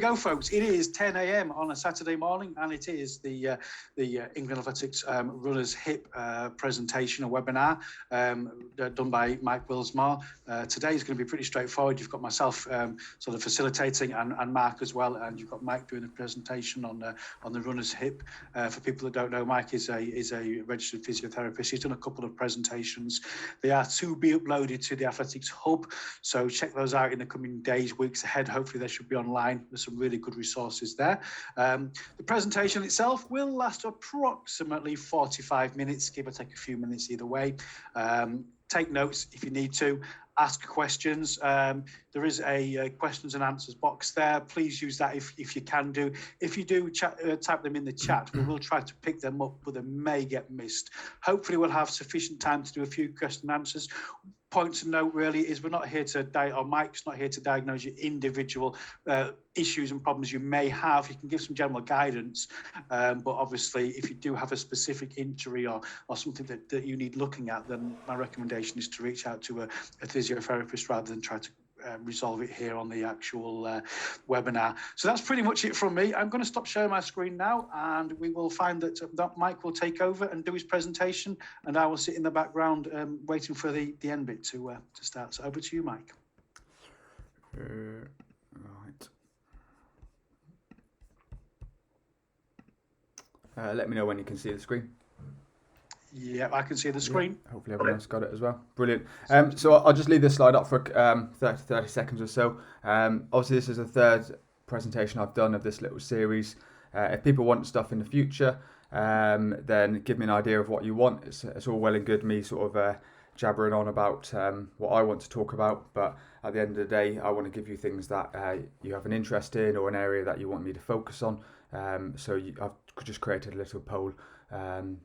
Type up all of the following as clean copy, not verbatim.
Go, folks. It is 10 a.m. on a Saturday morning, and it is the England Athletics Runners Hip presentation, a webinar done by Mike Willsmore. Today is going to be pretty straightforward. You've got myself sort of facilitating and Mark as well, and you've got Mike doing a presentation on the Runners Hip. For people that don't know, Mike is a registered physiotherapist. He's done a couple of presentations. They are to be uploaded to the Athletics Hub, so check those out in the coming days, weeks ahead. Hopefully they should be online. There's some really good resources there. The presentation itself will last approximately 45 minutes, give or take a few minutes either way. Take notes if you need to. Ask questions. There is a questions and answers box there. Please use that if you can do. If you do type them in the chat, we will try to pick them up, but they may get missed. Hopefully we'll have sufficient time to do a few question and answers. Point to note really is we're not here to or Mike's not here to diagnose your individual issues and problems you may have. You can give some general guidance, but obviously if you do have a specific injury or something that you need looking at, then my recommendation is to reach out to a physiotherapist rather than try to resolve it here on the actual webinar. So that's pretty much it from me. I'm going to stop sharing my screen now, and we will find that Mike will take over and do his presentation, and I will sit in the background waiting for the end bit to start. So over to you, Mike. Right. Let me know when you can see the screen. Yeah, I can see the screen. Yeah, hopefully everyone's got it as well. Brilliant. So I'll just leave this slide up for 30 seconds or so. Obviously, this is the third presentation I've done of this little series. If people want stuff in the future, then give me an idea of what you want. It's all well and good me sort of jabbering on about what I want to talk about, but at the end of the day, I want to give you things that you have an interest in or an area that you want me to focus on. I've just created a little poll.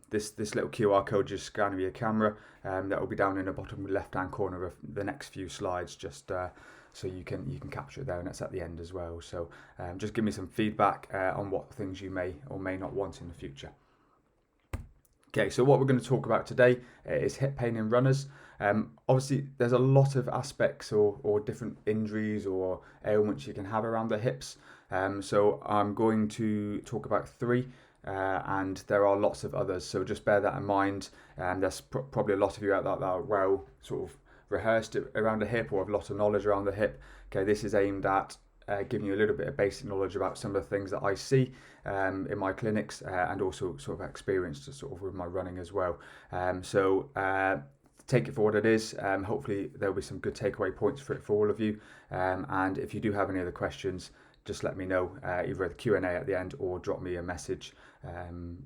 This little QR code just scanning your camera, that will be down in the bottom left hand corner of the next few slides, just so you can capture it there, and it's at the end as well. So just give me some feedback on what things you may or may not want in the future. Okay, so what we're going to talk about today is hip pain in runners. Obviously, there's a lot of aspects or different injuries or ailments you can have around the hips. So I'm going to talk about three. And there are lots of others, so just bear that in mind. There's probably a lot of you out there that are well sort of rehearsed around the hip or have a lot of knowledge around the hip. Okay, this is aimed at giving you a little bit of basic knowledge about some of the things that I see in my clinics and also sort of experience sort of with my running as well. Take it for what it is. Hopefully there'll be some good takeaway points for all of you. And if you do have any other questions, just let me know either at the Q&A at the end or drop me a message,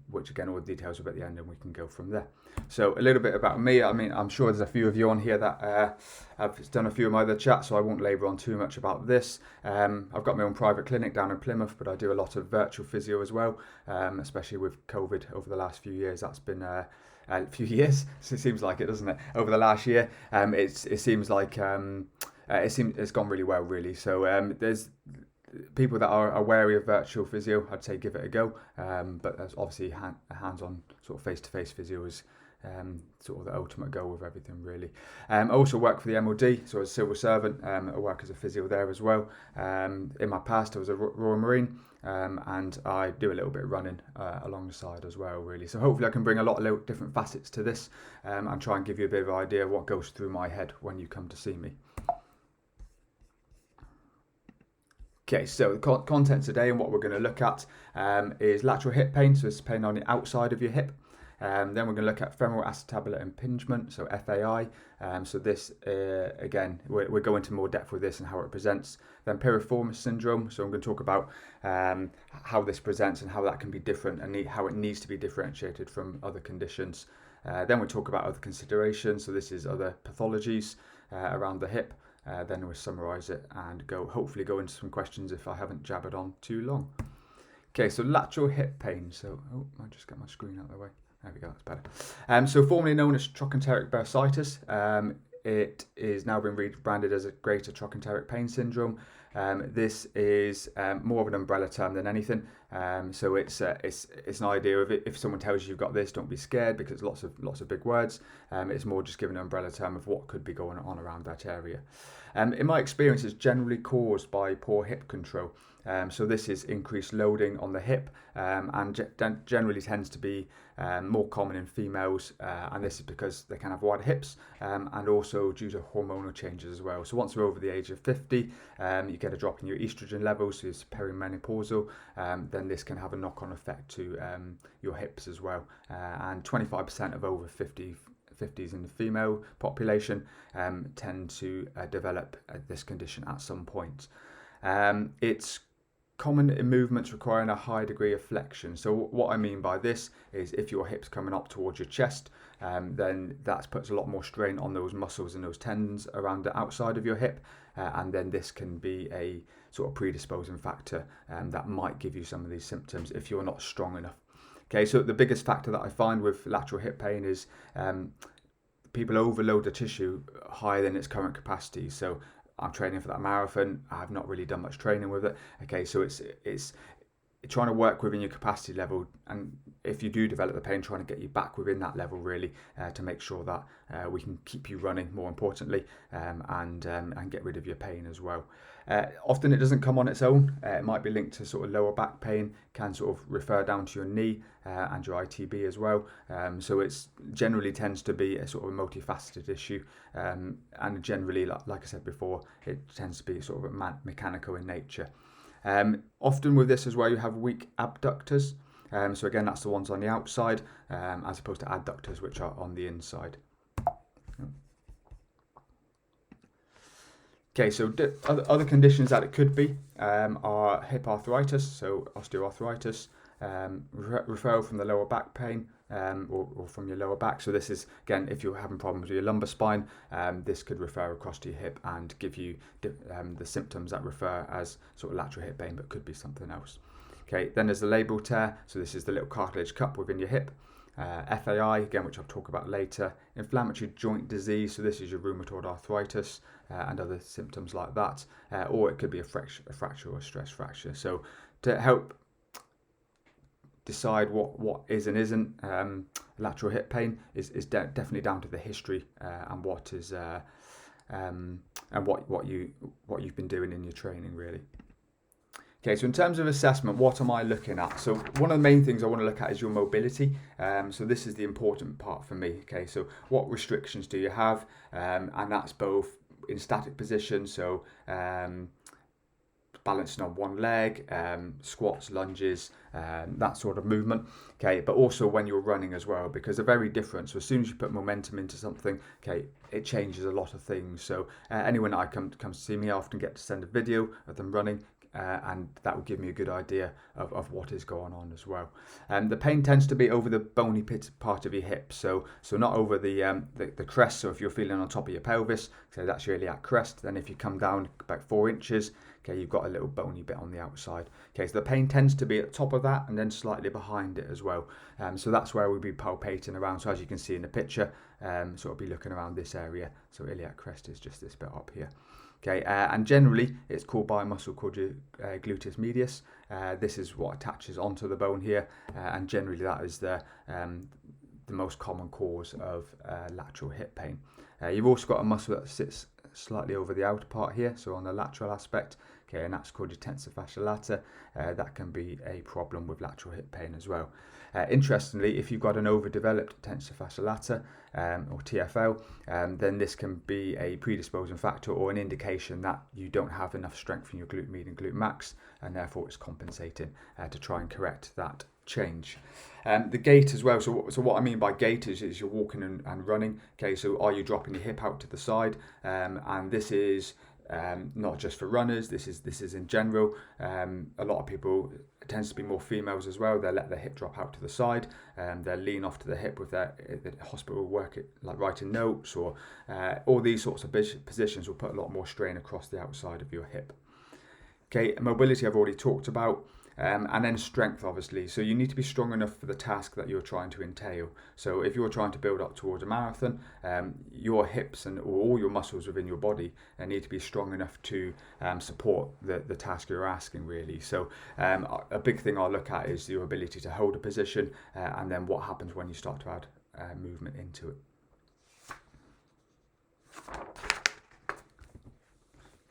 which again, all the details will be at the end and we can go from there. So a little bit about me. I mean, I'm sure there's a few of you on here that have done a few of my other chats, so I won't labour on too much about this. I've got my own private clinic down in Plymouth, but I do a lot of virtual physio as well, especially with COVID over the last few years. That's been a few years, so it seems like it, doesn't it? Over the last year, it seems like it's gone really well, really. So there's people that are wary of virtual physio, I'd say give it a go, but there's obviously hands-on sort of face-to-face physio is sort of the ultimate goal with everything, really. I also work for the MOD, so as a civil servant, I work as a physio there as well. In my past I was a Royal Marine, and I do a little bit of running along the side as well, really. So hopefully I can bring a lot of little different facets to this, and try and give you a bit of an idea of what goes through my head when you come to see me. Okay, so the content today and what we're going to look at is lateral hip pain, so it's pain on the outside of your hip. Then we're going to look at femoral acetabular impingement, so FAI. So this, again, we'll go into more depth with this and how it presents. Then piriformis syndrome, so I'm going to talk about how this presents and how that can be different and how it needs to be differentiated from other conditions. Then we'll talk about other considerations, so this is other pathologies around the hip. Then we'll summarise it and hopefully go into some questions if I haven't jabbered on too long. Okay, so lateral hip pain. So, I'll just get my screen out of the way. There we go, that's better. So formerly known as trochanteric bursitis, it is now been rebranded as a greater trochanteric pain syndrome. This is more of an umbrella term than anything. So it's an idea of it. If someone tells you you've got this, don't be scared because lots of big words. It's more just giving an umbrella term of what could be going on around that area. In my experience, it's generally caused by poor hip control. So this is increased loading on the hip, and generally tends to be more common in females, and this is because they can have wider hips, and also due to hormonal changes as well. So once you're over the age of 50, you get a drop in your estrogen levels, so it's perimenopausal, then this can have a knock-on effect to your hips as well. And 25% of over 50s in the female population tend to develop this condition at some point. It's common in movements requiring a high degree of flexion. So what I mean by this is if your hip's coming up towards your chest, then that puts a lot more strain on those muscles and those tendons around the outside of your hip, and then this can be a sort of predisposing factor that might give you some of these symptoms if you're not strong enough. Okay, so the biggest factor that I find with lateral hip pain is people overload the tissue higher than its current capacity. So I'm training for that marathon. I've not really done much training with it. Okay, so it's trying to work within your capacity level, and if you do develop the pain, trying to get you back within that level really, to make sure that we can keep you running, more importantly, and get rid of your pain as well. Often it doesn't come on its own. It might be linked to sort of lower back pain, can sort of refer down to your knee and your ITB as well. So it's generally tends to be a sort of a multifaceted issue, and generally, like I said before, it tends to be sort of mechanical in nature. Often with this as well, you have weak abductors. So again, that's the ones on the outside, as opposed to adductors, which are on the inside. Okay, so other conditions that it could be are hip arthritis, so osteoarthritis, referral from the lower back pain, or from your lower back. So this is, again, if you're having problems with your lumbar spine, this could refer across to your hip and give you the symptoms that refer as sort of lateral hip pain, but could be something else. Okay, then there's the labral tear. So this is the little cartilage cup within your hip. FAI, again, which I'll talk about later. Inflammatory joint disease, so this is your rheumatoid arthritis and other symptoms like that. Or it could be a fracture or a stress fracture. So to help decide what is and isn't lateral hip pain is definitely down to the history and what is and what you've been doing in your training really. Okay, so in terms of assessment, what am I looking at? So one of the main things I want to look at is your mobility. So this is the important part for me. Okay, so what restrictions do you have? And that's both in static position, so balancing on one leg, squats, lunges, that sort of movement. Okay, but also when you're running as well, because they're very different. So as soon as you put momentum into something, okay, it changes a lot of things. So anyone that comes to see me, I often get to send a video of them running. And that will give me a good idea of what is going on as well. The pain tends to be over the bony part of your hip, so not over the crest. So if you're feeling on top of your pelvis, so that's your iliac crest. Then if you come down about 4 inches, okay, you've got a little bony bit on the outside. Okay, so the pain tends to be at the top of that and then slightly behind it as well. So that's where we'll be palpating around. So as you can see in the picture, so I'll be looking around this area. So iliac crest is just this bit up here. Okay, and generally it's called by a muscle called your gluteus medius. This is what attaches onto the bone here, and generally that is the most common cause of lateral hip pain. You've also got a muscle that sits slightly over the outer part here, so on the lateral aspect. Okay, and that's called your tensor fascia lata. That can be a problem with lateral hip pain as well. Interestingly, if you've got an overdeveloped tensor fascia lata, or TFL, then this can be a predisposing factor or an indication that you don't have enough strength in your glute med and glute max, and therefore it's compensating to try and correct that change. The gait as well. So what I mean by gait is you're walking and running. Okay, so are you dropping your hip out to the side? And this is not just for runners. This is in general. A lot of people, it tends to be more females as well. They let their hip drop out to the side, and they lean off to the hip with their hospital work, like writing notes, or all these sorts of positions will put a lot more strain across the outside of your hip. Okay, mobility I've already talked about. And then strength, obviously. So you need to be strong enough for the task that you're trying to entail. So if you're trying to build up towards a marathon, your hips or all your muscles within your body need to be strong enough to support the task you're asking, really. So a big thing I'll look at is your ability to hold a position, and then what happens when you start to add movement into it.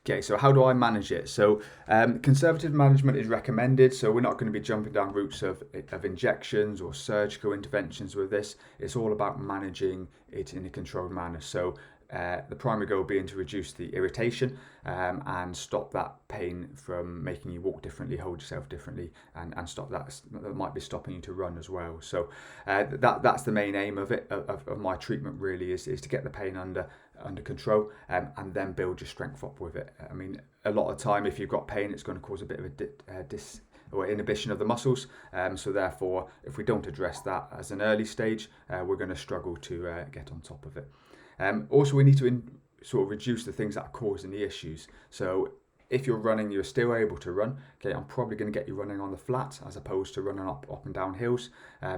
Okay, so how do I manage it? So conservative management is recommended. So we're not going to be jumping down routes of injections or surgical interventions with this. It's all about managing it in a controlled manner. So the primary goal being to reduce the irritation and stop that pain from making you walk differently, hold yourself differently, and stop that might be stopping you to run as well. So that's the main aim of it, of my treatment really, is to get the pain under control and then build your strength up with it. I mean, a lot of the time if you've got pain, it's going to cause a bit of a or inhibition of the muscles. So therefore, if we don't address that as an early stage, we're going to struggle to get on top of it. Also, we need to sort of reduce the things that are causing the issues. So if you're running, you're still able to run, okay, I'm probably going to get you running on the flat as opposed to running up and down hills,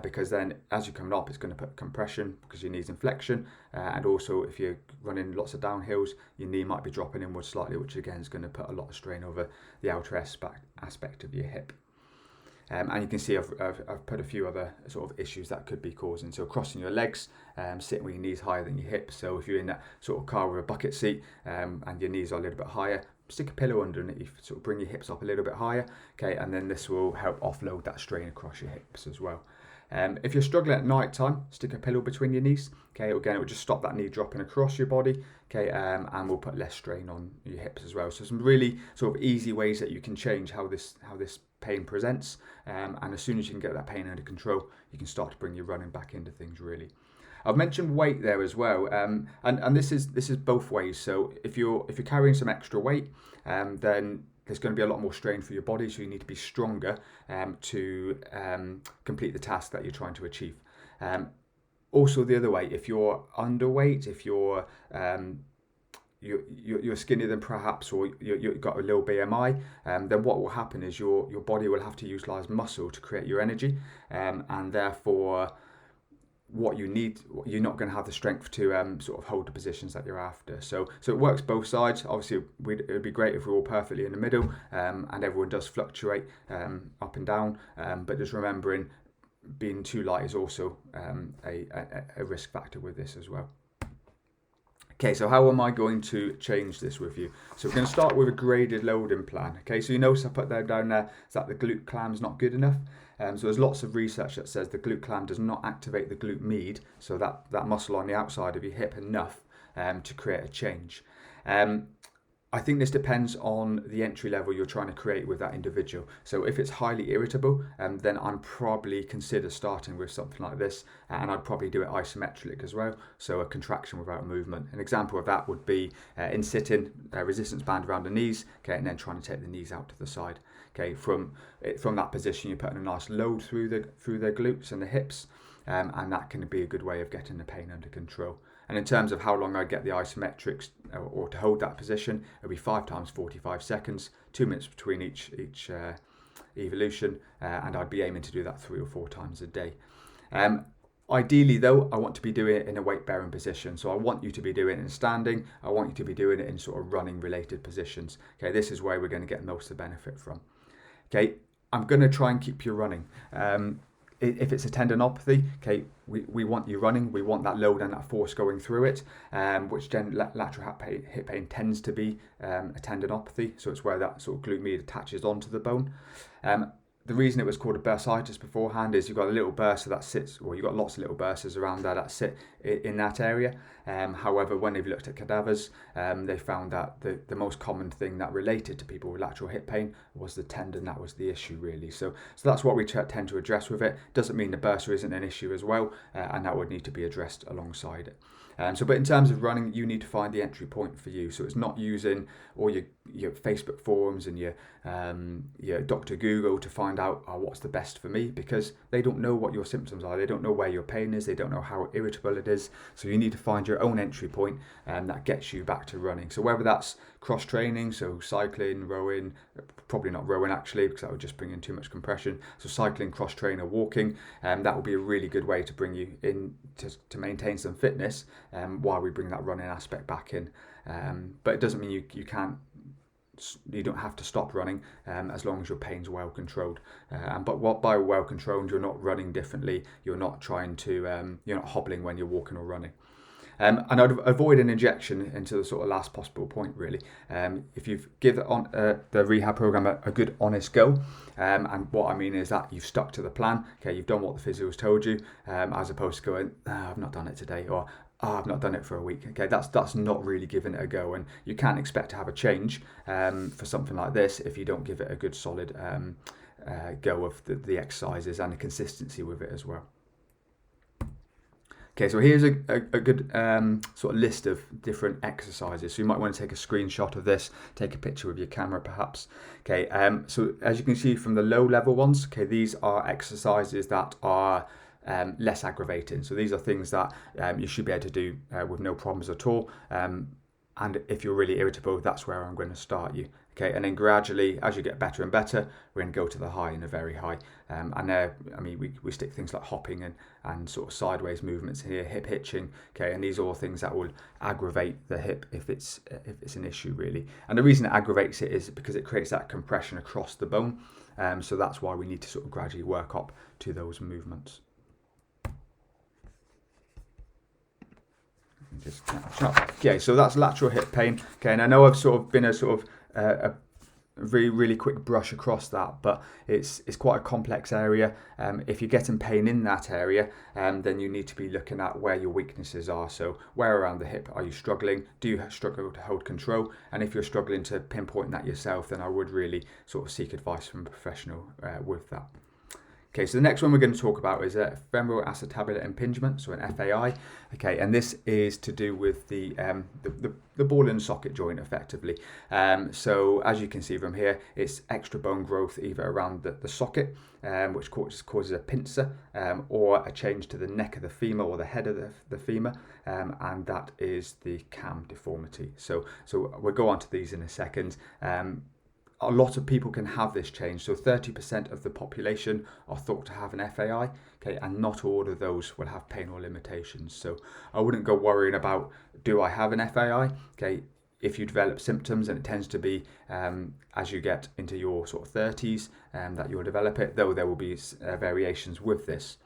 because then as you're coming up, it's going to put compression because your knee's in flexion, and also if you're running lots of downhills, your knee might be dropping inwards slightly, which again is going to put a lot of strain over the outer aspect of your hip. And you can see I've put a few other sort of issues that could be causing. So crossing your legs, sitting with your knees higher than your hips. So if you're in that sort of car with a bucket seat and your knees are a little bit higher, stick a pillow underneath, sort of bring your hips up a little bit higher, okay, and then this will help offload that strain across your hips as well. If you're struggling at night time, stick a pillow between your knees, okay, again it will just stop that knee dropping across your body, okay, and will put less strain on your hips as well. So some really sort of easy ways that you can change how this pain presents, and as soon as you can get that pain under control, you can start to bring your running back into things really. I've mentioned weight there as well, and this is both ways. So if you're carrying some extra weight, then there's going to be a lot more strain for your body, so you need to be stronger to complete the task that you're trying to achieve. Also, the other way, if you're underweight, if you're skinnier than perhaps, or you've got a low BMI, then what will happen is your body will have to utilize muscle to create your energy, and therefore what you need, you're not going to have the strength to sort of hold the positions that you're after. So it works both sides. Obviously, it would be great if we're all perfectly in the middle, and everyone does fluctuate up and down. But just remembering, being too light is also a risk factor with this as well. Okay, so how am I going to change this with you? So we're going to start with a graded loading plan. Okay, so you notice I put that down there, is that the glute clam's not good enough. So there's lots of research that says the glute clam does not activate the glute med, so that muscle on the outside of your hip, enough to create a change. I think this depends on the entry level you're trying to create with that individual. So if it's highly irritable, then I'd probably consider starting with something like this, and I'd probably do it isometric as well, so a contraction without movement. An example of that would be in sitting, resistance band around the knees, okay, and then trying to take the knees out to the side. Okay, from that position, you're putting a nice load through the glutes and the hips, and that can be a good way of getting the pain under control. And in terms of how long I get the isometrics or to hold that position, it'll be 5 times 45 seconds, 2 minutes between each evolution, and I'd be aiming to do that 3 or 4 times a day. Ideally though, I want to be doing it in a weight bearing position. So I want you to be doing it in standing. I want you to be doing it in sort of running related positions. Okay, this is where we're going to get most of the benefit from. Okay, I'm going to try and keep you running. If it's a tendinopathy, okay, we want you running. We want that load and that force going through it, which then lateral hip pain tends to be a tendinopathy. So it's where that sort of glute med attaches onto the bone. The reason it was called a bursitis beforehand is you've got a little bursa that sits, or you've got lots of little bursas around there that sit in that area. However, when they've looked at cadavers, they found that the most common thing that related to people with lateral hip pain was the tendon. That was the issue really. So that's what we tend to address with it. Doesn't mean the bursa isn't an issue as well, and that would need to be addressed alongside it. But in terms of running, you need to find the entry point for you. So it's not using all your Facebook forums and your Dr. Google to find out what's the best for me, because they don't know what your symptoms are. They don't know where your pain is. They don't know how irritable it is. So you need to find your own entry point that gets you back to running. So whether that's cross training, so cycling, rowing, probably not rowing actually, because that would just bring in too much compression. So cycling, cross trainer, walking, that would be a really good way to bring you in to maintain some fitness while we bring that running aspect back in. But it doesn't mean you don't have to stop running as long as your pain's well controlled. But by well controlled, you're not running differently. You're not trying to you're not hobbling when you're walking or running. And I'd avoid an injection until the sort of last possible point, really. If you've given the rehab program a good honest go, and what I mean is that you've stuck to the plan, okay, you've done what the physio's told you, as opposed to going, I've not done it today, or I've not done it for a week. Okay, that's not really giving it a go, and you can't expect to have a change for something like this if you don't give it a good solid go of the exercises and the consistency with it as well. Okay, so here's a good sort of list of different exercises. So you might want to take a screenshot of this, take a picture with your camera perhaps. Okay, so as you can see from the low level ones, okay, these are exercises that are less aggravating. So these are things that you should be able to do with no problems at all. And if you're really irritable, that's where I'm going to start you. Okay, and then gradually, as you get better and better, we're going to go to the high and the very high. And there, I mean, we stick things like hopping and sort of sideways movements here, hip hitching. Okay, and these are all things that will aggravate the hip if it's an issue really. And the reason it aggravates it is because it creates that compression across the bone. So that's why we need to sort of gradually work up to those movements. Just catch up. Okay, so that's lateral hip pain. Okay, and I know I've sort of been a really quick brush across that, but it's quite a complex area. If you're getting pain in that area, then you need to be looking at where your weaknesses are. So where around the hip are you struggling? Do you struggle to hold control? And if you're struggling to pinpoint that yourself, then I would really sort of seek advice from a professional with that. Okay, so the next one we're going to talk about is femoral acetabular impingement, so an FAI. Okay, and this is to do with the ball and socket joint, effectively. So as you can see from here, it's extra bone growth either around the socket, which causes a pincer, or a change to the neck of the femur or the head of the femur, and that is the cam deformity. So we'll go on to these in a second. A lot of people can have this change. So 30% of the population are thought to have an FAI, okay, and not all of those will have pain or limitations. So I wouldn't go worrying about, do I have an FAI? Okay, if you develop symptoms, and it tends to be as you get into your sort of 30s that you'll develop it, though there will be variations with this.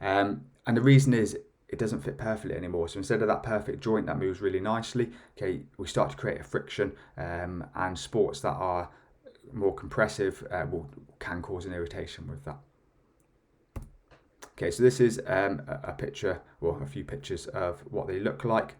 And the reason is it doesn't fit perfectly anymore. So instead of that perfect joint that moves really nicely, okay, we start to create a friction, and sports that are more compressive can cause an irritation with that. Okay, so this is a picture, or a few pictures of what they look like.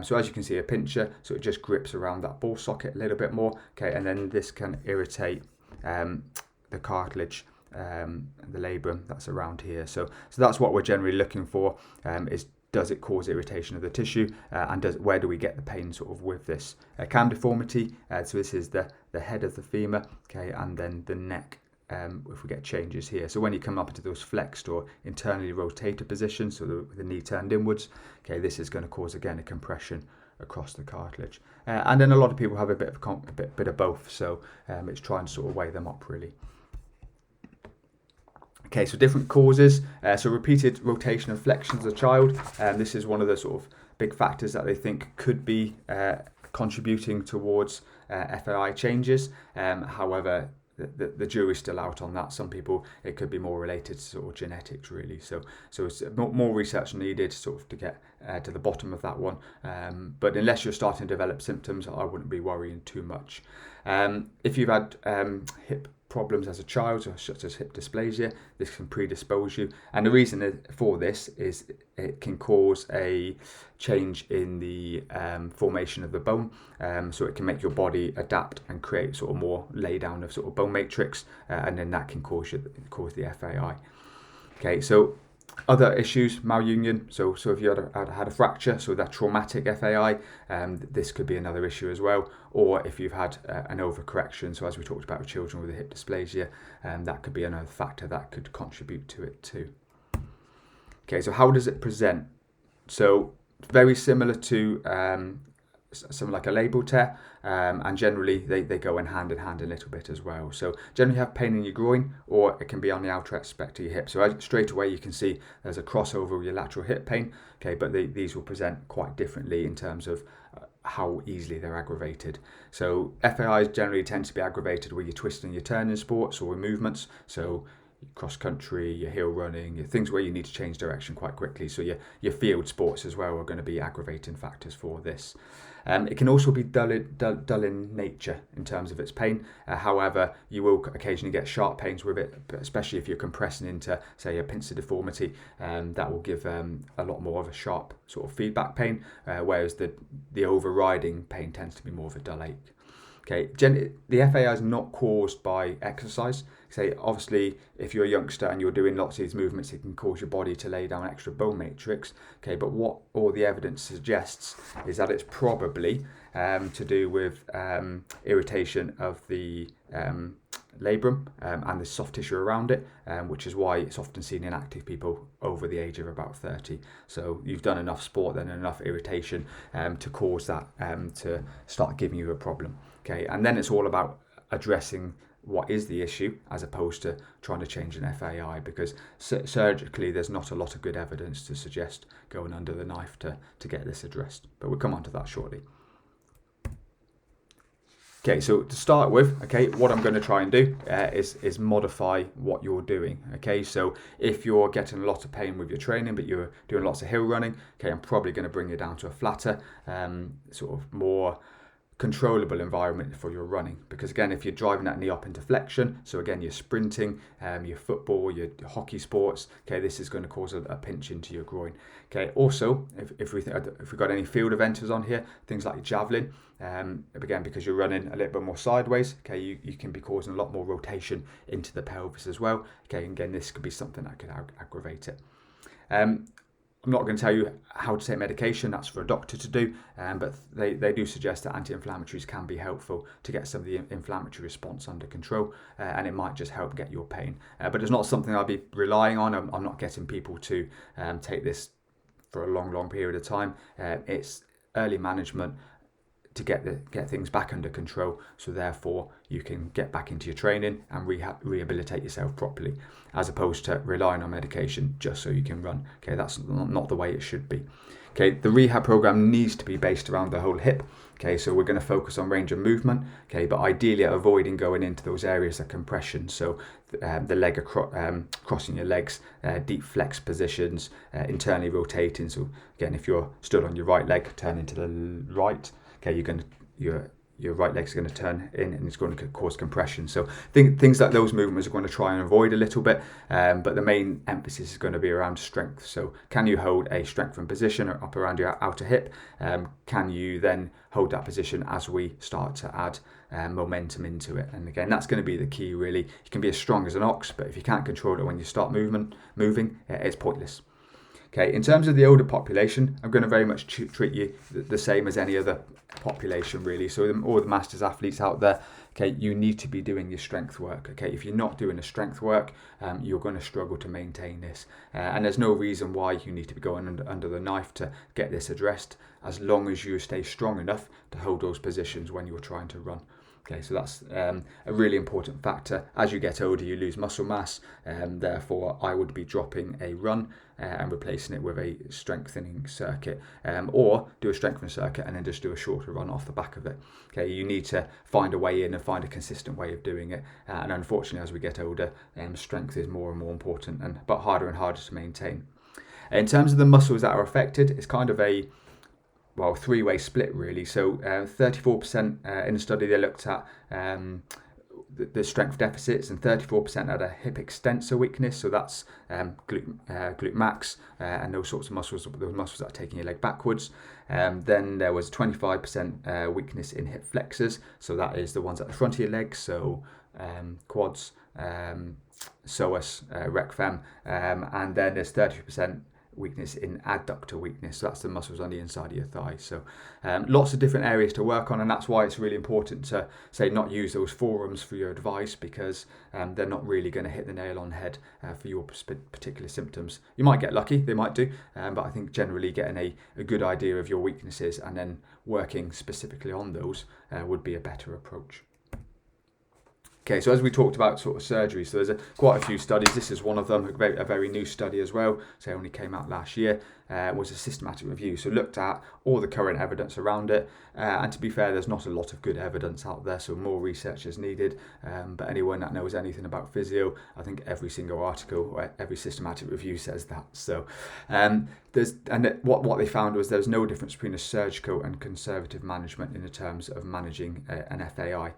So as you can see, a pincher, so it just grips around that ball socket a little bit more. Okay, and then this can irritate the cartilage, the labrum that's around here. So that's what we're generally looking for, is does it cause irritation of the tissue, and where do we get the pain sort of with this? Cam deformity, so this is the head of the femur, okay, and then the neck, if we get changes here. So when you come up into those flexed or internally rotated positions, so the knee turned inwards, okay, this is going to cause again a compression across the cartilage. And then a lot of people have a bit of both, so it's trying to sort of weigh them up really. Okay, so different causes. So repeated rotation and flexion as a child. This is one of the sort of big factors that they think could be contributing towards FAI changes. However, the jury's still out on that. Some people, it could be more related to sort of genetics really. So it's more research needed sort of to get to the bottom of that one. But unless you're starting to develop symptoms, I wouldn't be worrying too much. If you've had hip problems as a child, such as hip dysplasia, this can predispose you, and the reason for this is it can cause a change in the formation of the bone, so it can make your body adapt and create sort of more lay down of sort of bone matrix, and then that can cause the FAI. Okay, so other issues, malunion, so if you had a fracture, so that traumatic FAI, this could be another issue as well. Or if you've had an overcorrection, so as we talked about with children with a hip dysplasia, that could be another factor that could contribute to it too. Okay, so how does it present? So very similar to something like a labral tear, and generally they go in hand a little bit as well. So generally have pain in your groin, or it can be on the outer aspect of your hip. So straight away you can see there's a crossover with your lateral hip pain, okay, but these will present quite differently in terms of how easily they're aggravated. So FAIs generally tend to be aggravated where you're twisting, you're turning sports or with movements. So cross country, your hill running, your things where you need to change direction quite quickly. So your field sports as well are going to be aggravating factors for this. It can also be dull in nature in terms of its pain. However, you will occasionally get sharp pains with it, especially if you're compressing into, say, a pincer deformity. That will give a lot more of a sharp sort of feedback pain, whereas the overriding pain tends to be more of a dull ache. Okay, the FAI is not caused by exercise. Say, obviously, if you're a youngster and you're doing lots of these movements, it can cause your body to lay down extra bone matrix. Okay, but what all the evidence suggests is that it's probably to do with irritation of the labrum and the soft tissue around it, which is why it's often seen in active people over the age of about 30. So you've done enough sport and enough irritation to cause that to start giving you a problem. Okay, and then it's all about addressing what is the issue as opposed to trying to change an FAI, because surgically there's not a lot of good evidence to suggest going under the knife to get this addressed. But we'll come on to that shortly. Okay, so to start with, okay, what I'm going to try and do is modify what you're doing. Okay, so if you're getting a lot of pain with your training, but you're doing lots of hill running, okay, I'm probably going to bring you down to a flatter, sort of more controllable environment for your running, because again, if you're driving that knee up into flexion, so again you're sprinting, your football, your hockey sports, okay, this is going to cause a pinch into your groin. Okay, also if we've got any field eventers on here, things like javelin, again, because you're running a little bit more sideways, okay, you can be causing a lot more rotation into the pelvis as well. Okay, and again, this could be something that could aggravate it. I'm not going to tell you how to take medication, that's for a doctor to do, but they do suggest that anti-inflammatories can be helpful to get some of the inflammatory response under control, and it might just help get your pain. But it's not something I'll be relying on. I'm not getting people to take this for a long period of time. It's early management to get things back under control, so therefore you can get back into your training and rehabilitate yourself properly, as opposed to relying on medication just so you can run. Okay, that's not the way it should be. Okay, the rehab program needs to be based around the whole hip. Okay, so we're going to focus on range of movement. Okay, but ideally avoiding going into those areas of compression. So the leg crossing your legs, deep flex positions, internally rotating. So again, if you're stood on your right leg, turning to the right. Okay, your right leg's going to turn in and it's going to cause compression. So things like those movements are going to try and avoid a little bit, but the main emphasis is going to be around strength. So can you hold a strengthened position up around your outer hip? Can you then hold that position as we start to add momentum into it? And again, that's going to be the key really. You can be as strong as an ox, but if you can't control it when you start moving, it's pointless. Okay, in terms of the older population, I'm going to very much treat you the same as any other population really. So all the masters athletes out there, okay, you need to be doing your strength work. Okay, if you're not doing the strength work, you're going to struggle to maintain this. And there's no reason why you need to be going under the knife to get this addressed, as long as you stay strong enough to hold those positions when you're trying to run. Okay, so that's a really important factor. As you get older, you lose muscle mass, therefore I would be dropping a run and replacing it with a strengthening circuit, or do a strengthening circuit and then just do a shorter run off the back of it. Okay, you need to find a way in and find a consistent way of doing it, and unfortunately as we get older, strength is more and more important, but harder and harder to maintain. In terms of the muscles that are affected, it's kind of a three-way split really. So 34% in the study they looked at the strength deficits, and 34% had a hip extensor weakness. So that's glute max and those sorts of muscles, those muscles that are taking your leg backwards. Then there was 25% weakness in hip flexors. So that is the ones at the front of your legs. So quads, psoas, rec fem, and then there's 30% weakness in adductor weakness, so that's the muscles on the inside of your thighs. So lots of different areas to work on, and that's why it's really important to not use those forums for your advice, because they're not really going to hit the nail on the head for your particular symptoms. You might get lucky, they might do, but I think generally getting a good idea of your weaknesses and then working specifically on those would be a better approach. Okay, so as we talked about sort of surgery, so there's quite a few studies. This is one of them, a very new study as well. So it only came out last year. Was a systematic review. So looked at all the current evidence around it. And to be fair, there's not a lot of good evidence out there, so more research is needed. But anyone that knows anything about physio, I think every single article or every systematic review says that. So what they found was there's no difference between a surgical and conservative management in the terms of managing an FAI.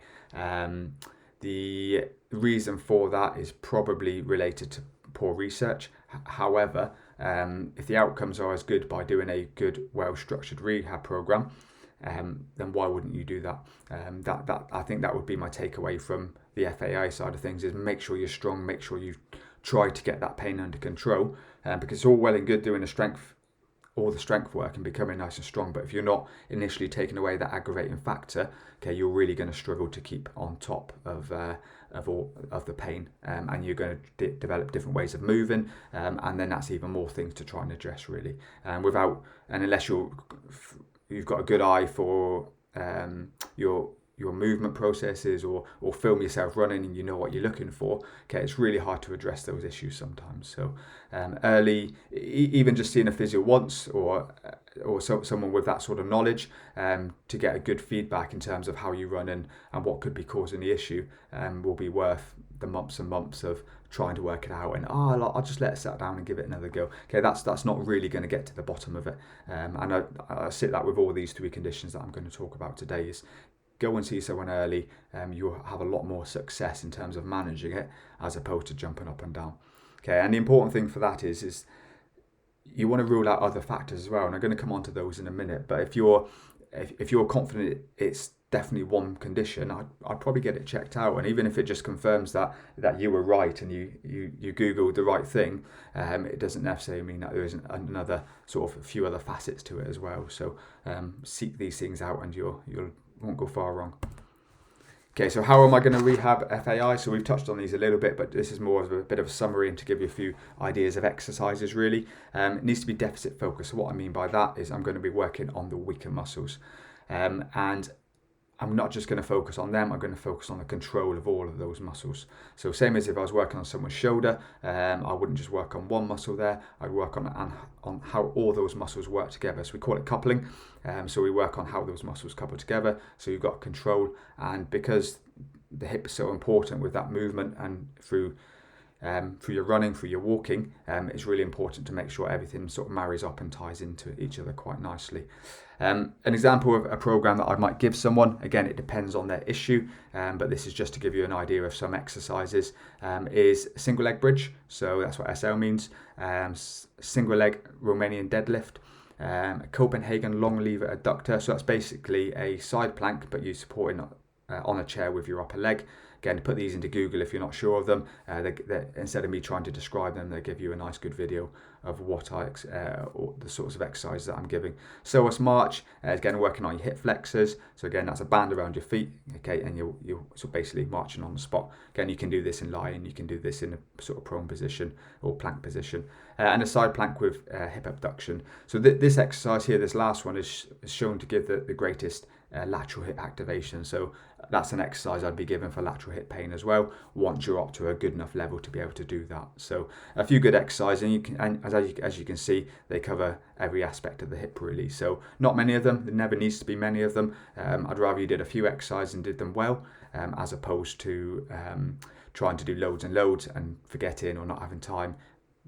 The reason for that is probably related to poor research. However, if the outcomes are as good by doing a good, well-structured rehab program, then why wouldn't you do that? I think that would be my takeaway from the FAI side of things: is make sure you're strong, make sure you try to get that pain under control, because it's all well and good doing all the strength work and becoming nice and strong, but if you're not initially taking away that aggravating factor, okay, you're really going to struggle to keep on top of all of the pain, and you're going to develop different ways of moving, and then that's even more things to try and address really. Unless you've got a good eye for your movement processes, or film yourself running and you know what you're looking for, okay, it's really hard to address those issues sometimes. So even just seeing a physio once, or someone with that sort of knowledge, to get a good feedback in terms of how you run and what could be causing the issue, will be worth the months and months of trying to work it out, and I'll just let it sit down and give it another go. Okay, that's not really going to get to the bottom of it. And I sit that with all these three conditions that I'm going to talk about today: is go and see someone early. You'll have a lot more success in terms of managing it, as opposed to jumping up and down. Okay, and the important thing for that is you want to rule out other factors as well, and I'm going to come on to those in a minute. But if you're confident it's definitely one condition, I'd probably get it checked out. And even if it just confirms that you were right and you Googled the right thing, it doesn't necessarily mean that there isn't another sort of a few other facets to it as well. So seek these things out and you won't go far wrong. Okay, so how am I going to rehab FAI? So we've touched on these a little bit, but this is more of a bit of a summary and to give you a few ideas of exercises really. It needs to be deficit focused. So what I mean by that is I'm going to be working on the weaker muscles. And I'm not just going to focus on them, I'm going to focus on the control of all of those muscles. So same as if I was working on someone's shoulder, I wouldn't just work on one muscle there, I'd work on how all those muscles work together. So we call it coupling. So we work on how those muscles couple together, so you've got control. And because the hip is so important with that movement and through your running, through your walking, it's really important to make sure everything sort of marries up and ties into each other quite nicely. An example of a program that I might give someone, again, it depends on their issue, but this is just to give you an idea of some exercises, is single leg bridge. So that's what SL means. Single leg Romanian deadlift, Copenhagen long lever adductor. So that's basically a side plank, but you're supporting on a chair with your upper leg. Again, put these into Google if you're not sure of them. Instead of me trying to describe them, they give you a nice good video of what or the sorts of exercises that I'm giving. Psoas march, again, working on your hip flexors. So again, that's a band around your feet, okay, and you're so basically marching on the spot. Again, you can do this in lying, you can do this in a sort of prone position or plank position, and a side plank with hip abduction. So this exercise here, this last one, is shown to give the greatest lateral hip activation. So that's an exercise I'd be given for lateral hip pain as well, once you're up to a good enough level to be able to do that. So a few good exercises, and as you can see, they cover every aspect of the hip really. So not many of them, there never needs to be many of them. I'd rather you did a few exercises and did them well, as opposed to trying to do loads and loads and forgetting or not having time.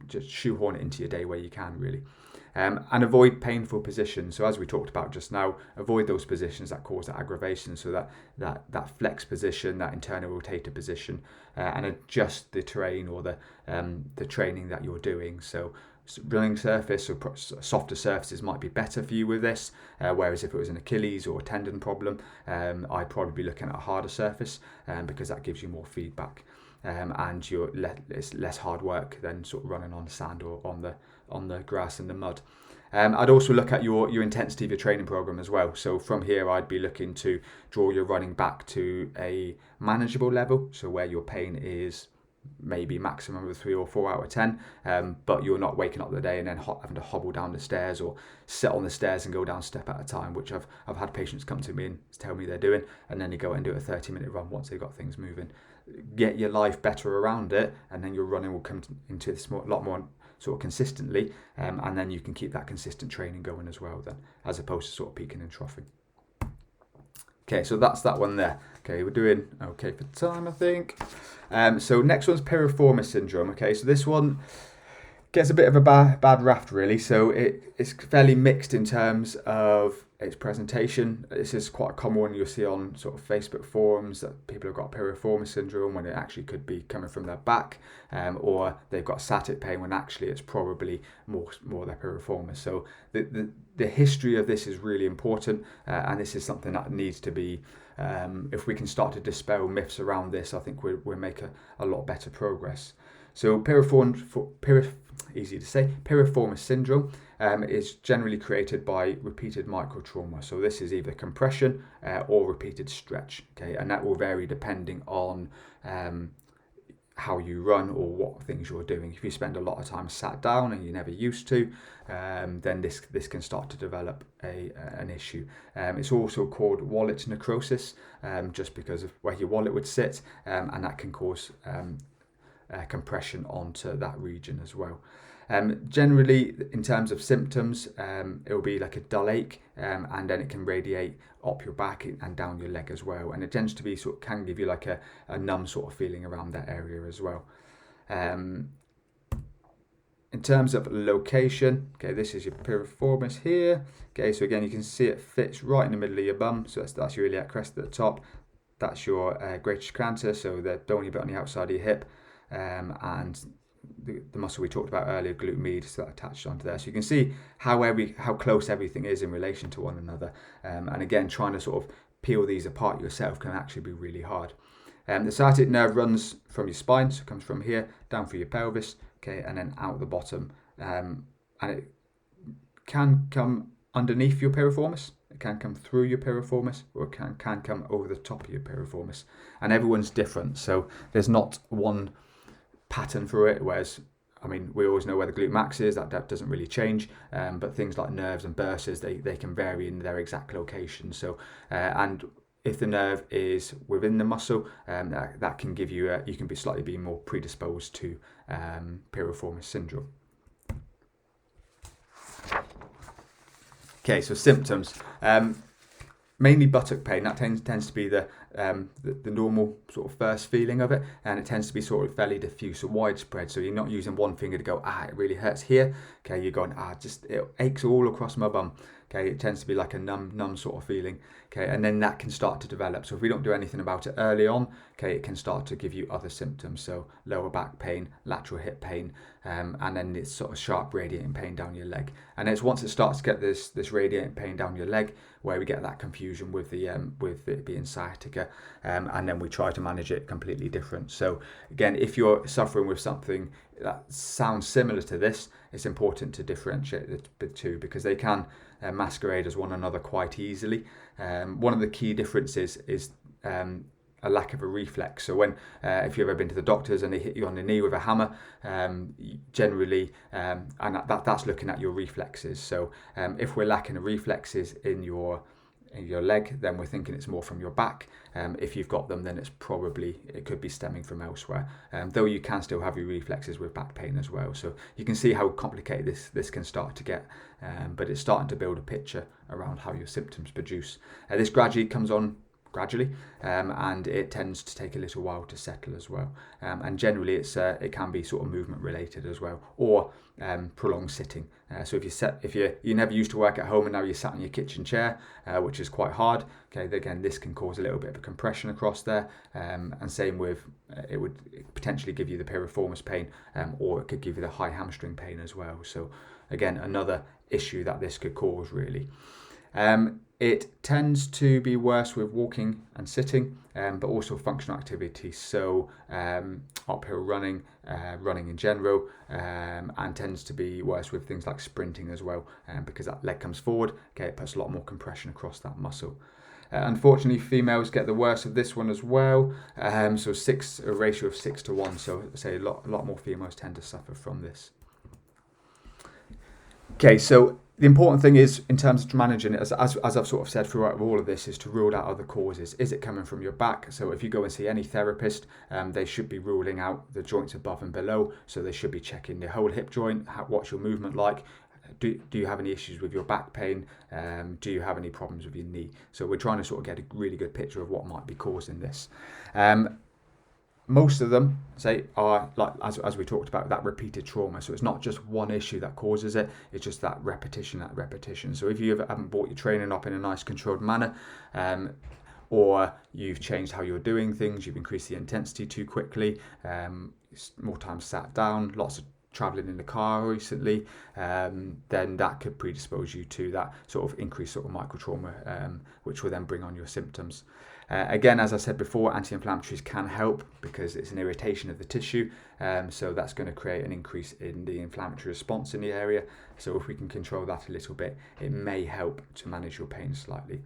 Just shoehorn it into your day where you can really. And avoid painful positions. So as we talked about just now, avoid those positions that cause that aggravation. So that flex position, that internal rotator position, and adjust the terrain or the training that you're doing. So running surface or softer surfaces might be better for you with this, whereas if it was an Achilles or a tendon problem, I'd probably be looking at a harder surface, because that gives you more feedback. And it's less hard work than sort of running on the sand or on the grass and the mud. I'd also look at your intensity of your training program as well. So from here, I'd be looking to draw your running back to a manageable level, so where your pain is maybe maximum of 3 or 4 out of 10, but you're not waking up the day and then having to hobble down the stairs or sit on the stairs and go down a step at a time, which I've had patients come to me and tell me they're doing, and then they go and do a 30-minute run once they've got things moving. get your life better around it, and then your running will come into this lot more sort of consistently, and then you can keep that consistent training going as well then, as opposed to sort of peaking and troughing. Okay, so that's that one there. Okay, we're doing okay for time, I think. So next one's piriformis syndrome. Okay, so this one gets a bit of a bad rap, really. So it's fairly mixed in terms of its presentation. This is quite a common one you'll see on sort of Facebook forums, that people have got piriformis syndrome when it actually could be coming from their back, or they've got sciatic pain when actually it's probably more their piriformis. So the history of this is really important, and this is something that needs to be, if we can start to dispel myths around this, I think we'll make a lot better progress. So piriformis syndrome is generally created by repeated microtrauma. So this is either compression or repeated stretch, okay, and that will vary depending on how you run or what things you're doing. If you spend a lot of time sat down and you're never used to, then this can start to develop an issue. It's also called wallet necrosis, just because of where your wallet would sit, and that can cause compression onto that region as well. Generally, in terms of symptoms, it will be like a dull ache, and then it can radiate up your back and down your leg as well. And it tends to be can give you like a numb sort of feeling around that area as well. In terms of location, okay, this is your piriformis here. Okay, so again, you can see it fits right in the middle of your bum. So that's your iliac crest at the top. That's your greater trochanter, so the bony bit on the outside of your hip. And the muscle we talked about earlier, glute medius, that attached onto there. So you can see how close everything is in relation to one another. And again, trying to sort of peel these apart yourself can actually be really hard. The sciatic nerve runs from your spine, so it comes from here down through your pelvis, okay, and then out the bottom. And it can come underneath your piriformis. It can come through your piriformis, or it can come over the top of your piriformis. And everyone's different, so there's not one pattern for it, whereas I mean, we always know where the glute max is, that doesn't really change, but things like nerves and bursas, they can vary in their exact location. So and if the nerve is within the muscle, that can give you you can be slightly more predisposed to piriformis syndrome. Okay, so symptoms. Mainly buttock pain. That tends to be the normal sort of first feeling of it, and it tends to be sort of fairly diffuse or widespread. So you're not using one finger to go, it really hurts here. Okay, you're going, it aches all across my bum. Okay, it tends to be like a numb sort of feeling. Okay, and then that can start to develop. So if we don't do anything about it early on, okay, it can start to give you other symptoms. So lower back pain, lateral hip pain, and then this sort of sharp radiating pain down your leg. And it's once it starts to get this radiating pain down your leg where we get that confusion with it being sciatica, and then we try to manage it completely different. So again, if you're suffering with something that sounds similar to this, it's important to differentiate the two, because they can masquerade as one another quite easily. One of the key differences is a lack of a reflex. So when if you've ever been to the doctors and they hit you on the knee with a hammer, generally, and that's looking at your reflexes. So if we're lacking the reflexes in your leg, then we're thinking it's more from your back. If you've got them, then it could be stemming from elsewhere. Though you can still have your reflexes with back pain as well. So you can see how complicated this can start to get, but it's starting to build a picture around how your symptoms produce. This gradually comes on gradually, and it tends to take a little while to settle as well. And generally, it can be sort of movement related as well, or prolonged sitting. So if you're never used to work at home and now you're sat in your kitchen chair, which is quite hard. Okay, again, this can cause a little bit of a compression across there, and same with it would potentially give you the piriformis pain, or it could give you the high hamstring pain as well. So again, another issue that this could cause really. It tends to be worse with walking and sitting, but also functional activities. So uphill running, running in general, and tends to be worse with things like sprinting as well, because that leg comes forward. Okay, it puts a lot more compression across that muscle. Unfortunately, females get the worst of this one as well. So a ratio of 6 to 1. So say a lot more females tend to suffer from this. Okay, so The important thing is, in terms of managing it, as I've sort of said throughout all of this, is to rule out other causes. Is it coming from your back? So if you go and see any therapist, they should be ruling out the joints above and below. So they should be checking the whole hip joint. What's your movement like? Do you have any issues with your back pain? Do you have any problems with your knee? So we're trying to sort of get a really good picture of what might be causing this. Most of them are, like as we talked about, that repeated trauma. So it's not just one issue that causes it, it's just that repetition. So if you haven't brought your training up in a nice controlled manner, or you've changed how you're doing things, you've increased the intensity too quickly, more time sat down, lots of traveling in the car recently, then that could predispose you to that sort of increased sort of microtrauma, which will then bring on your symptoms. Again, as I said before, anti-inflammatories can help because it's an irritation of the tissue, so that's going to create an increase in the inflammatory response in the area. So if we can control that a little bit, it may help to manage your pain slightly.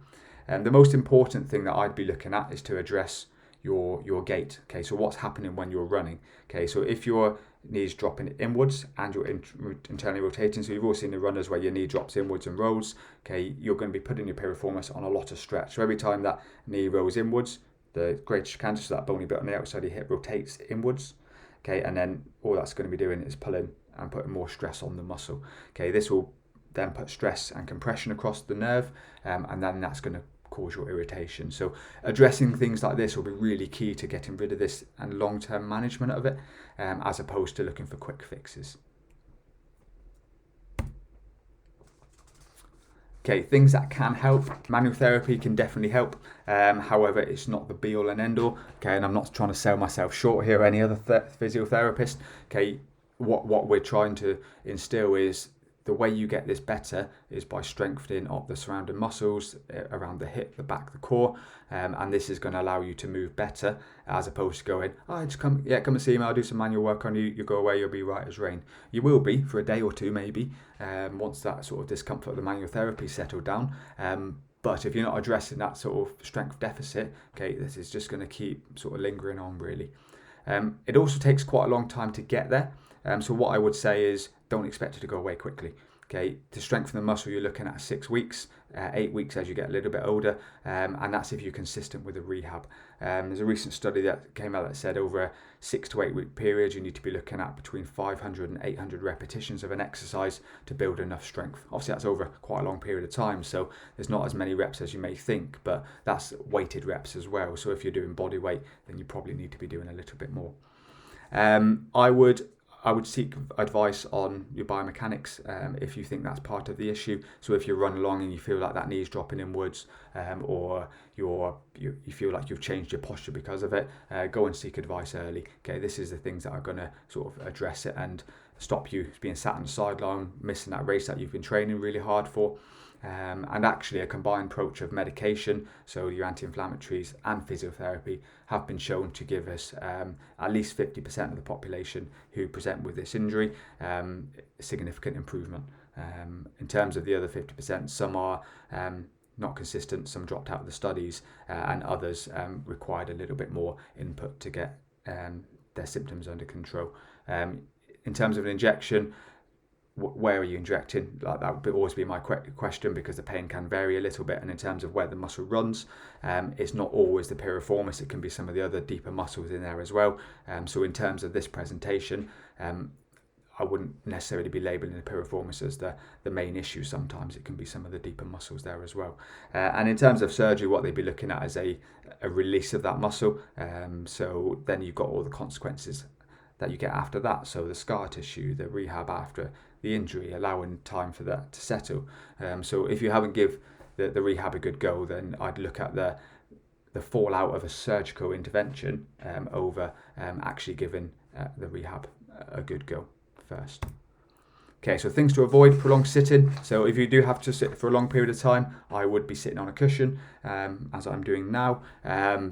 The most important thing that I'd be looking at is to address your gait. Okay, so what's happening when you're running? Okay, so if your knees dropping inwards and you're internally rotating, so you've all seen the runners where your knee drops inwards and rolls, okay, you're going to be putting your piriformis on a lot of stretch. So every time that knee rolls inwards, the greater trochanter, so that bony bit on the outside of your hip, rotates inwards, okay, and then all that's going to be doing is pulling and putting more stress on the muscle. Okay, this will then put stress and compression across the nerve, and then that's going to cause your irritation. So addressing things like this will be really key to getting rid of this and long-term management of it, as opposed to looking for quick fixes. Okay, things that can help. Manual therapy can definitely help. However, it's not the be all and end all. Okay, and I'm not trying to sell myself short here or any other physiotherapist. Okay, what we're trying to instill is the way you get this better is by strengthening up the surrounding muscles around the hip, the back, the core, and this is going to allow you to move better, as opposed to going, just come and see me, I'll do some manual work on you, you go away, you'll be right as rain. You will be for a day or two maybe, once that sort of discomfort of the manual therapy settled down. But if you're not addressing that sort of strength deficit, okay, this is just going to keep sort of lingering on really. It also takes quite a long time to get there. So what I would say is don't expect it to go away quickly. Okay, to strengthen the muscle, you're looking at 6 weeks, 8 weeks as you get a little bit older, and that's if you're consistent with a rehab. There's a recent study that came out that said over a 6 to 8 week period, you need to be looking at between 500 and 800 repetitions of an exercise to build enough strength. Obviously, that's over quite a long period of time, so there's not as many reps as you may think, but that's weighted reps as well. So if you're doing body weight, then you probably need to be doing a little bit more. I would seek advice on your biomechanics if you think that's part of the issue. So if you run along and you feel like that knee's dropping inwards, or you feel like you've changed your posture because of it, go and seek advice early. Okay, this is the things that are going to sort of address it and stop you being sat on the sideline, missing that race that you've been training really hard for. And actually a combined approach of medication, so your anti-inflammatories and physiotherapy, have been shown to give us at least 50% of the population who present with this injury significant improvement. In terms of the other 50%, some are not consistent, some dropped out of the studies, and others required a little bit more input to get their symptoms under control. In terms of an injection, where are you injecting? Like, that would always be my question, because the pain can vary a little bit, and in terms of where the muscle runs, it's not always the piriformis, it can be some of the other deeper muscles in there as well. So in terms of this presentation, I wouldn't necessarily be labelling the piriformis as the main issue. Sometimes it can be some of the deeper muscles there as well. And in terms of surgery, what they'd be looking at is a release of that muscle. So then you've got all the consequences that you get after that. So the scar tissue, the rehab after the injury, allowing time for that to settle. So if you haven't give the rehab a good go, then I'd look at the fallout of a surgical intervention over actually giving the rehab a good go first. Okay, so things to avoid: prolonged sitting. So if you do have to sit for a long period of time, I would be sitting on a cushion, as I'm doing now,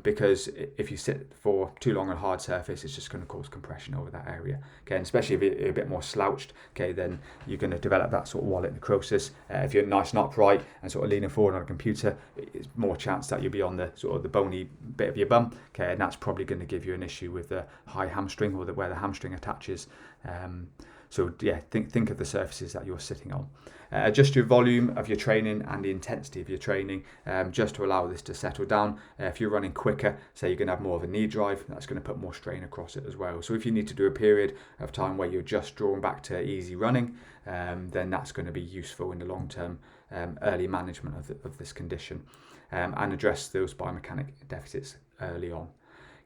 because if you sit for too long on a hard surface, it's just going to cause compression over that area. Okay, and especially if you're a bit more slouched, okay, then you're going to develop that sort of wallet necrosis. If you're nice and upright and sort of leaning forward on a computer, it's more chance that you'll be on the sort of the bony bit of your bum. Okay, and that's probably going to give you an issue with the high hamstring, or where the hamstring attaches. So yeah, think of the surfaces that you're sitting on. Adjust your volume of your training and the intensity of your training, just to allow this to settle down. If you're running quicker, say you're going to have more of a knee drive, that's going to put more strain across it as well. So if you need to do a period of time where you're just drawn back to easy running, then that's going to be useful in the long term early management of this condition, and address those biomechanic deficits early on.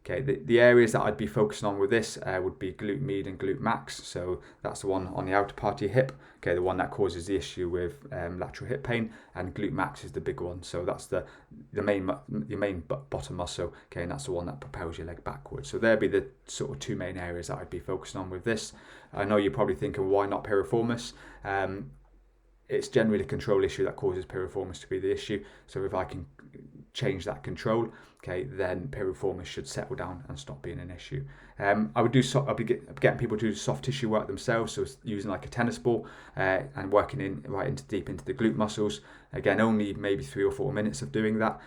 Okay, the areas that I'd be focusing on with this would be glute med and glute max. So that's the one on the outer part of your hip. Okay, the one that causes the issue with lateral hip pain, and glute max is the big one. So that's the main bottom muscle. Okay, and that's the one that propels your leg backwards. So there'd be the sort of two main areas that I'd be focusing on with this. I know you're probably thinking, why not piriformis? It's generally a control issue that causes piriformis to be the issue. So if I can change that control, okay, then piriformis should settle down and stop being an issue. I'll be getting people to do soft tissue work themselves, so using like a tennis ball and working deep into the glute muscles. Again, only maybe 3 or 4 minutes of doing that.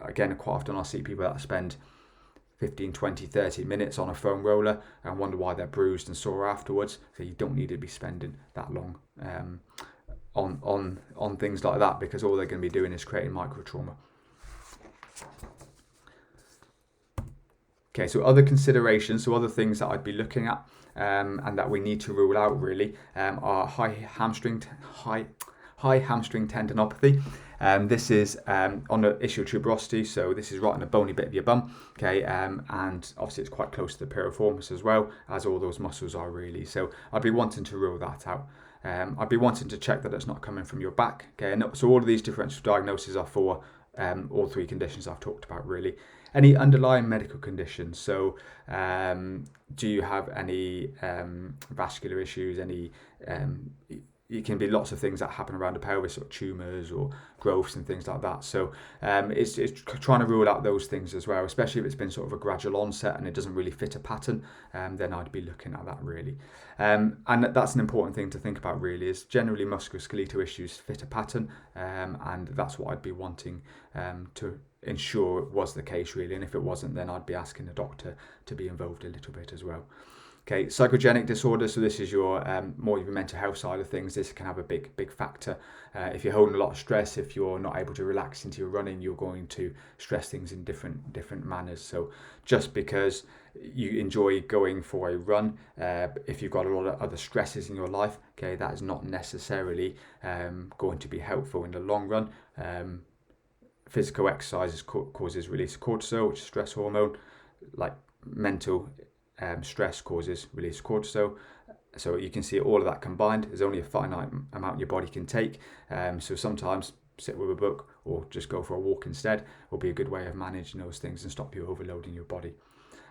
Again, quite often I'll see people that spend 15, 20, 30 minutes on a foam roller and wonder why they're bruised and sore afterwards. So you don't need to be spending that long on things like that, because all they're going to be doing is creating micro trauma. Okay, so other considerations, so other things that I'd be looking at and that we need to rule out really are high hamstring tendinopathy. This is on the ischial tuberosity, so this is right on the bony bit of your bum. Okay, and obviously it's quite close to the piriformis as well, as all those muscles are really. So I'd be wanting to rule that out. I'd be wanting to check that it's not coming from your back. Okay, and so all of these differential diagnoses are for all three conditions I've talked about really. Any underlying medical conditions, so do you have any vascular issues, any it can be lots of things that happen around the pelvis, or tumours or growths and things like that. So it's trying to rule out those things as well, especially if it's been sort of a gradual onset and it doesn't really fit a pattern, then I'd be looking at that really. And that's an important thing to think about really, is generally musculoskeletal issues fit a pattern, and that's what I'd be wanting to ensure was the case really. And if it wasn't, then I'd be asking the doctor to be involved a little bit as well. Okay, psychogenic disorders, so this is your more your mental health side of things. This can have a big factor. If you're holding a lot of stress, if you're not able to relax into your running, you're going to stress things in different manners. So just because you enjoy going for a run, if you've got a lot of other stresses in your life, okay, that is not necessarily going to be helpful in the long run. Physical exercises causes release of cortisol, which is stress hormone. Like mental stress causes release of cortisol. So you can see all of that combined. There's only a finite amount your body can take. So sometimes sit with a book or just go for a walk instead will be a good way of managing those things and stop you overloading your body.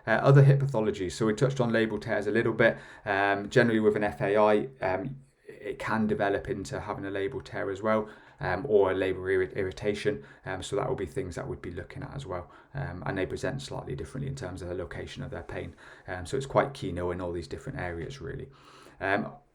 Other hip pathologies. So we touched on labral tears a little bit. Generally with an FAI, it can develop into having a labral tear as well, or a labral irritation. So that will be things that we'd be looking at as well. And they present slightly differently in terms of the location of their pain. So it's quite key knowing all these different areas really.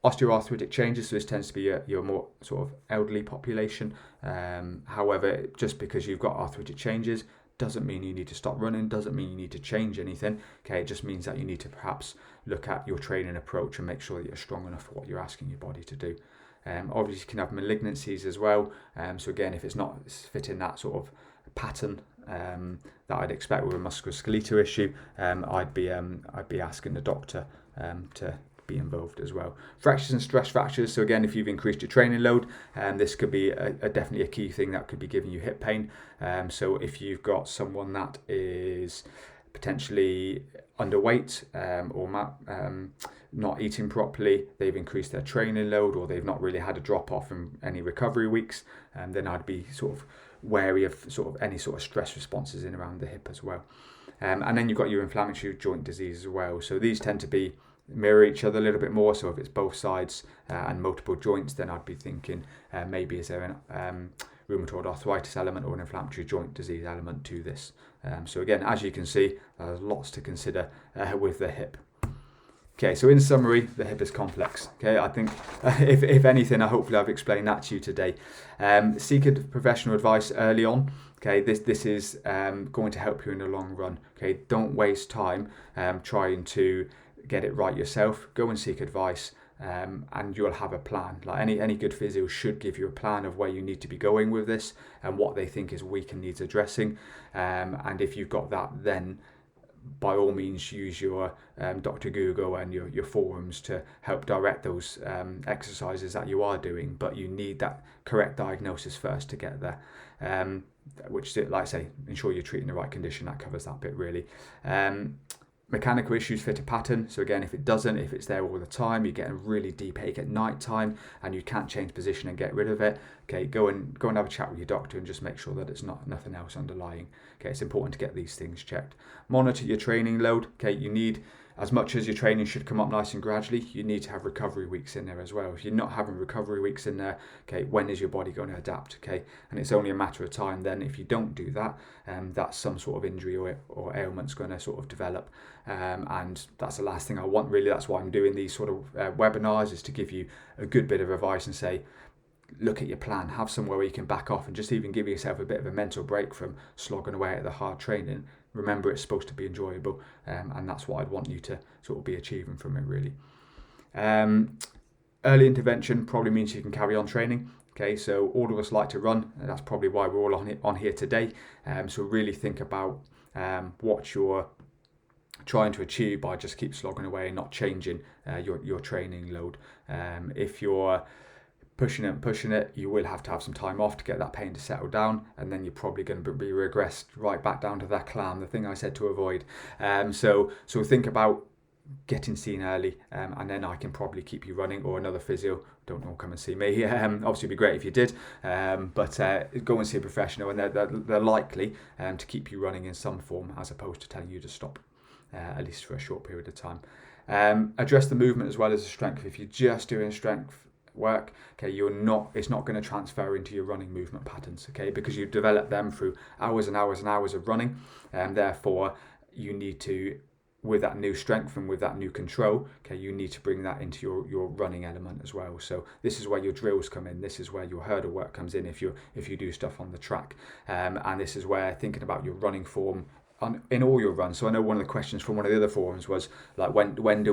Osteoarthritic changes, so this tends to be your more sort of elderly population. However, just because you've got arthritic changes doesn't mean you need to stop running, doesn't mean you need to change anything. Okay, it just means that you need to perhaps look at your training approach and make sure that you're strong enough for what you're asking your body to do. Obviously you can have malignancies as well. So again, if it's not fitting that sort of pattern that I'd expect with a musculoskeletal issue, I'd be asking the doctor to be involved as well. Fractures and stress fractures. So again, if you've increased your training load, this could be definitely a key thing that could be giving you hip pain. So if you've got someone that is potentially underweight or not eating properly, they've increased their training load, or they've not really had a drop off in any recovery weeks, then I'd be sort of wary of sort of any sort of stress responses in around the hip as well. And then you've got your inflammatory joint disease as well. So these tend to mirror each other a little bit more. So if it's both sides and multiple joints, then I'd be thinking maybe is there an rheumatoid arthritis element or an inflammatory joint disease element to this. So again, as you can see, there's lots to consider with the hip. Okay, so in summary, the hip is complex. Okay, I think if anything, hopefully I've explained that to you today. Seek a professional advice early on. Okay, this is going to help you in the long run. Okay, don't waste time trying to get it right yourself. Go and seek advice. And you'll have a plan. Like any good physio should give you a plan of where you need to be going with this and what they think is weak and needs addressing. And if you've got that, then by all means use your Dr. Google and your forums to help direct those exercises that you are doing. But you need that correct diagnosis first to get there. Which, like I say, ensure you're treating the right condition. That covers that bit really. Mechanical issues fit a pattern. So again, if it's there all the time, you're getting really deep ache at night time and you can't change position and get rid of it, okay, go and have a chat with your doctor and just make sure that it's nothing else underlying. Okay, it's important to get these things checked. Monitor your training load. Okay, you need, as much as your training should come up nice and gradually, you need to have recovery weeks in there as well. If you're not having recovery weeks in there, okay, when is your body going to adapt? Okay, and it's only a matter of time then if you don't do that, that's some sort of injury or ailment's going to sort of develop. And that's the last thing I want really. That's why I'm doing these sort of webinars, is to give you a good bit of advice and say, look at your plan, have somewhere where you can back off and just even give yourself a bit of a mental break from slogging away at the hard training. Remember, it's supposed to be enjoyable, and that's what I'd want you to sort of be achieving from it really. Early intervention probably means you can carry on training. Okay, so all of us like to run, and that's probably why we're all on here today. So really think about what you're trying to achieve by just keep slogging away and not changing your training load. If you're pushing it, you will have to have some time off to get that pain to settle down, and then you're probably going to be regressed right back down to that clam, the thing I said to avoid. So think about getting seen early, and then I can probably keep you running, or another physio. Don't all come and see me. Obviously it'd be great if you did, but go and see a professional, and they're likely to keep you running in some form, as opposed to telling you to stop, at least for a short period of time. Address the movement as well as the strength. If you're just doing strength work, okay, it's not going to transfer into your running movement patterns, okay, because you've developed them through hours and hours and hours of running, and therefore you need to, with that new strength and with that new control, okay, you need to bring that into your running element as well. So this is where your drills come in. This is where your hurdle work comes in if you do stuff on the track, and this is where thinking about your running form in all your runs. So I know one of the questions from one of the other forums was like, when do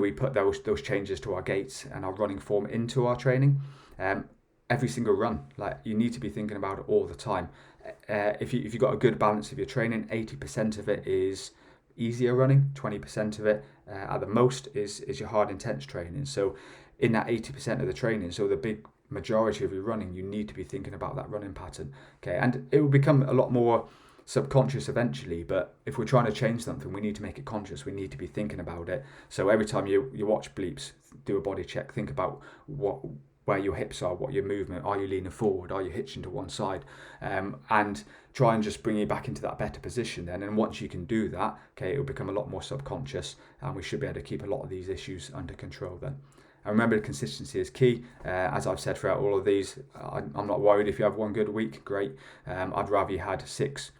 we put those changes to our gaits and our running form into our training? Every single run. Like, you need to be thinking about it all the time. If you've got a good balance of your training, 80% of it is easier running, 20% of it at the most is your hard intense training. So in that 80% of the training, so the big majority of your running, you need to be thinking about that running pattern. Okay, and it will become a lot more subconscious eventually, but if we're trying to change something, we need to make it conscious. We need to be thinking about it. So every time you watch bleeps, do a body check, think about where your hips are, what your movement, are you leaning forward, are you hitching to one side, and try and just bring you back into that better position then. And once you can do that, okay, it'll become a lot more subconscious, and we should be able to keep a lot of these issues under control then. And remember, consistency is key. As I've said throughout all of these, I'm not worried if you have one good week, great. I'd rather you had 6,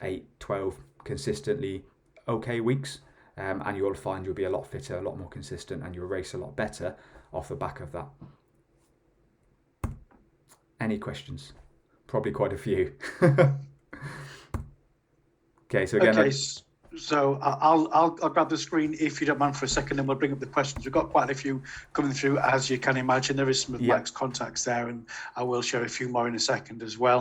8, 12 consistently okay weeks, and you'll find you'll be a lot fitter, a lot more consistent, and you'll race a lot better off the back of that. Any questions? Probably quite a few. Okay, so again, so I'll grab the screen if you don't mind for a second, and we'll bring up the questions. We've got quite a few coming through, as you can imagine. There is some of Mike's contacts there, and I will share a few more in a second as well.